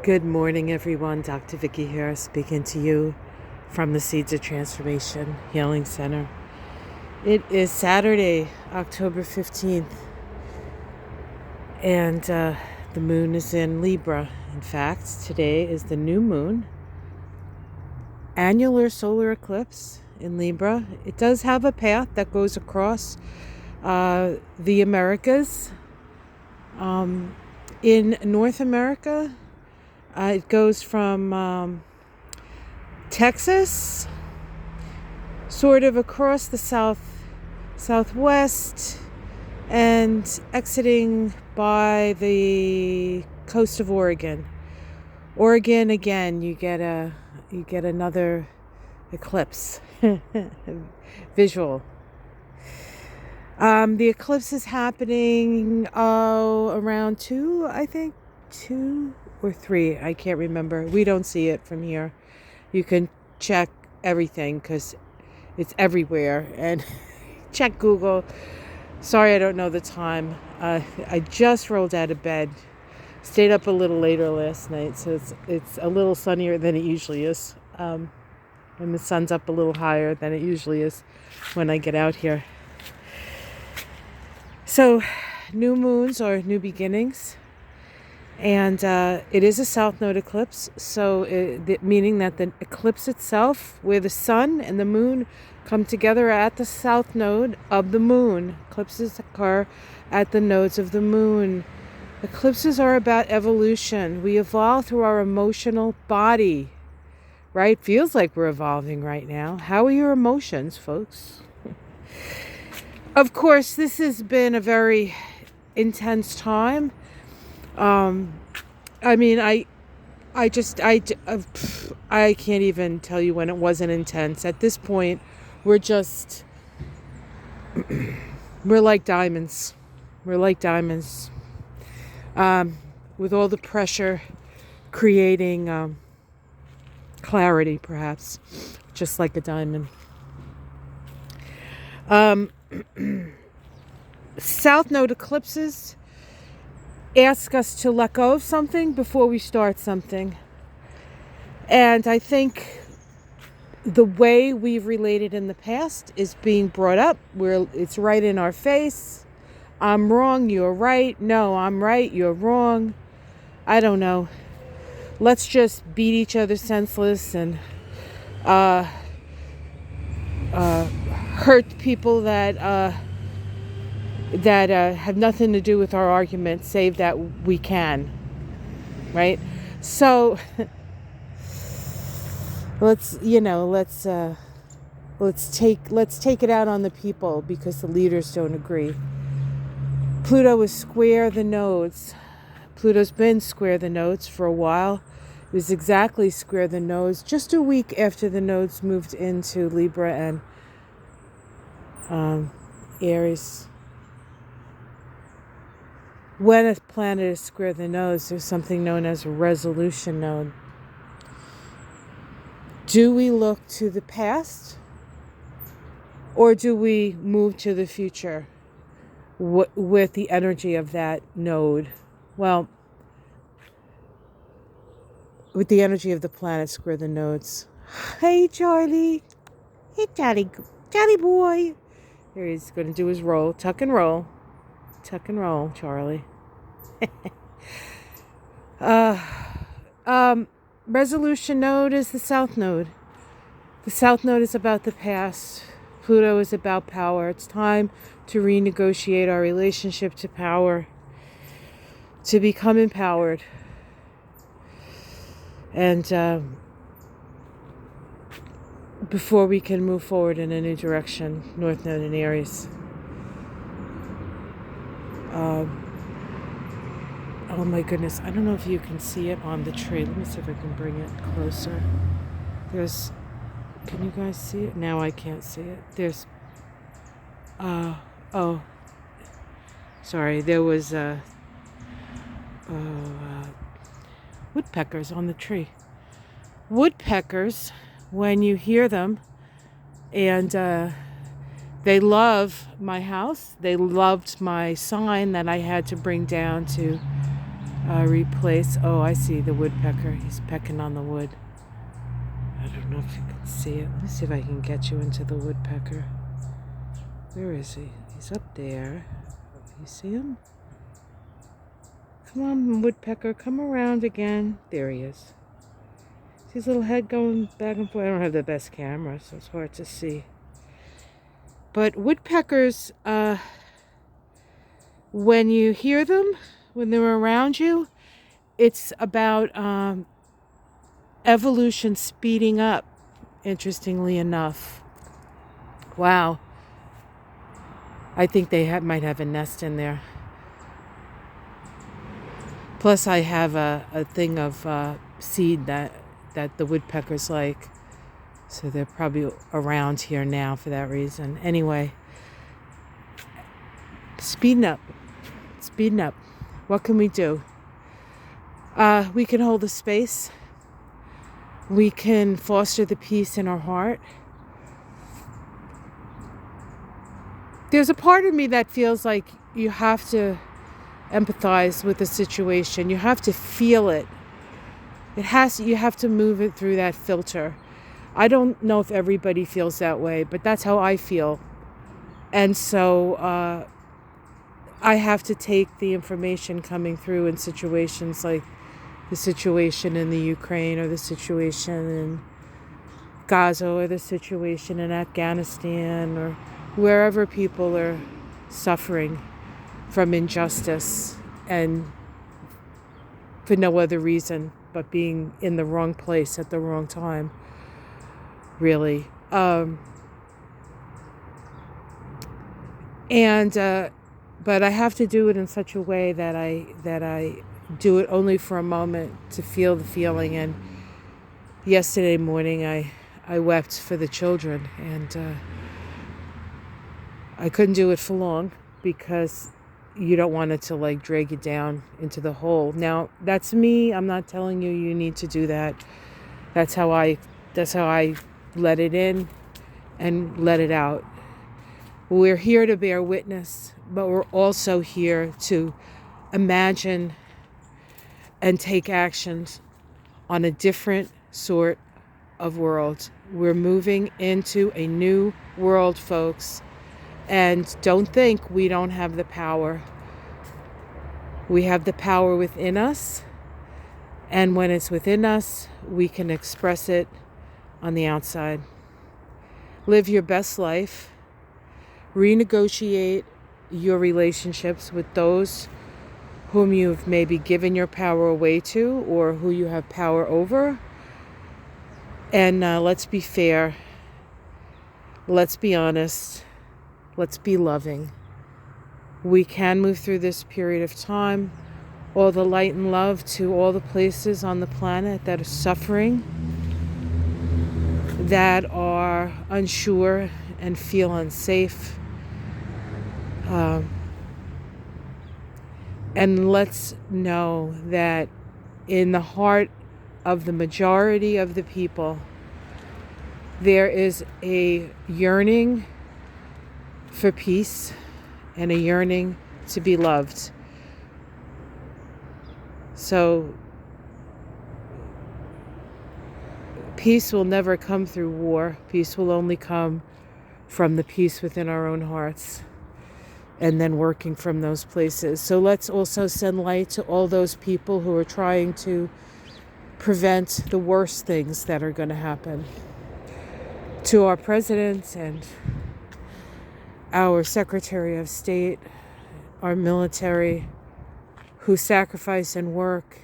Good morning, everyone. Dr. Vicky here, speaking to you from the Seeds of Transformation Healing Center. It is Saturday, October 15th, and the moon is in Libra. In fact, today is the new moon, annular solar eclipse in Libra. It does have a path that goes across the Americas. In North America, it goes from Texas, sort of across the southwest, and exiting by the coast of Oregon. Oregon again, you get another eclipse visual. The eclipse is happening around 2 or 3. I can't remember. We don't see it from here. You can check everything because it's everywhere. And check Google. Sorry, I don't know the time. I just rolled out of bed. Stayed up a little later last night, so it's a little sunnier than it usually is. And the sun's up a little higher than it usually is when I get out here. So, new moons are new beginnings. And it is a south node eclipse, so meaning that the eclipse itself, where the sun and the moon come together at the south node of the moon. Eclipses occur at the nodes of the moon. Eclipses are about evolution. We evolve through our emotional body, right? Feels like we're evolving right now. How are your emotions, folks? Of course, this has been a very intense time. I can't even tell you when it wasn't intense. At this point, we're like diamonds. We're like diamonds. With all the pressure creating clarity, perhaps, just like a diamond. South node eclipses ask us to let go of something before we start something. And I think the way we've related in the past is being brought up where it's right in our face. I'm wrong, you're right. No, I'm right, you're wrong. I don't know. Let's just beat each other senseless and hurt people that have nothing to do with our argument, save that we can, right? So let's take it out on the people because the leaders don't agree. Pluto is square the nodes. Pluto's been square the nodes for a while. It was exactly square the nodes just a week after the nodes moved into Libra and Aries. When a planet is square the nodes, there's something known as a resolution node. Do we look to the past or do we move to the future with the energy of that node? Well, with the energy of the planet square the nodes. Hey, Charlie. Hey, Charlie boy. Here he's going to do his roll. Tuck and roll. Tuck and roll, Charlie. Resolution node is the south node. The south node is about the past. Pluto is about power. It's time to renegotiate our relationship to power, to become empowered. And before we can move forward in a new direction, North Node in Aries. Oh my goodness, I don't know if you can see it on the tree. Let me see if I can bring it closer. Can you guys see it? Now I can't see it. There was woodpeckers on the tree. Woodpeckers, when you hear them, and they love my house. They loved my sign that I had to bring down to replace. Oh, I see the woodpecker. He's pecking on the wood. I don't know if you can see it. Let me see if I can get you into the woodpecker. Where is he? He's up there. You see him? Come on, woodpecker. Come around again. There he is. See his little head going back and forth. I don't have the best camera, so it's hard to see. But woodpeckers, when you hear them, when they're around you, it's about evolution speeding up, interestingly enough. Wow. I think they might have a nest in there. Plus, I have a thing of seed that the woodpeckers like. So they're probably around here now for that reason. Anyway, speeding up. Speeding up. What can we do? We can hold the space. We can foster the peace in our heart. There's a part of me that feels like you have to empathize with the situation. You have to feel it. You have to move it through that filter. I don't know if everybody feels that way, but that's how I feel. And so I have to take the information coming through in situations like the situation in the Ukraine, or the situation in Gaza, or the situation in Afghanistan, or wherever people are suffering from injustice, and for no other reason but being in the wrong place at the wrong time, really. But I have to do it in such a way that I do it only for a moment, to feel the feeling. And yesterday morning I wept for the children, and I couldn't do it for long, because you don't want it to like drag you down into the hole. Now, that's me. I'm not telling you need to do that. That's how I let it in and let it out. We're here to bear witness, but we're also here to imagine and take actions on a different sort of world. We're moving into a new world, folks. And don't think we don't have the power. We have the power within us. And when it's within us, we can express it on the outside. Live your best life. Renegotiate your relationships with those whom you've maybe given your power away to, or who you have power over. And let's be fair. Let's be honest. Let's be loving. We can move through this period of time. All the light and love to all the places on the planet that are suffering, that are unsure and feel unsafe. And let's know that in the heart of the majority of the people, there is a yearning for peace and a yearning to be loved. So peace will never come through war. Peace will only come from the peace within our own hearts, and then working from those places. So let's also send light to all those people who are trying to prevent the worst things that are going to happen. To our president and our Secretary of State, our military, who sacrifice and work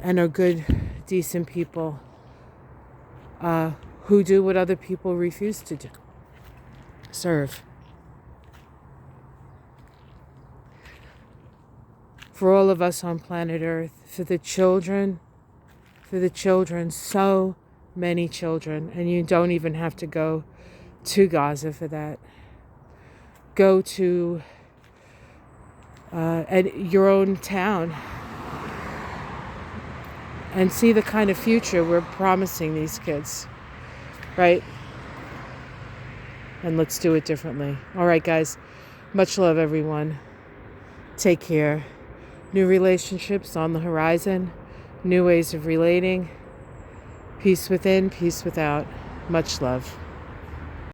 and are good, decent people, who do what other people refuse to do. Serve. For all of us on planet Earth, for the children, so many children, and you don't even have to go to Gaza for that. Go to at your own town and see the kind of future we're promising these kids, right? And let's do it differently. All right, guys. Much love, everyone. Take care. New relationships on the horizon, new ways of relating. Peace within, peace without. Much love.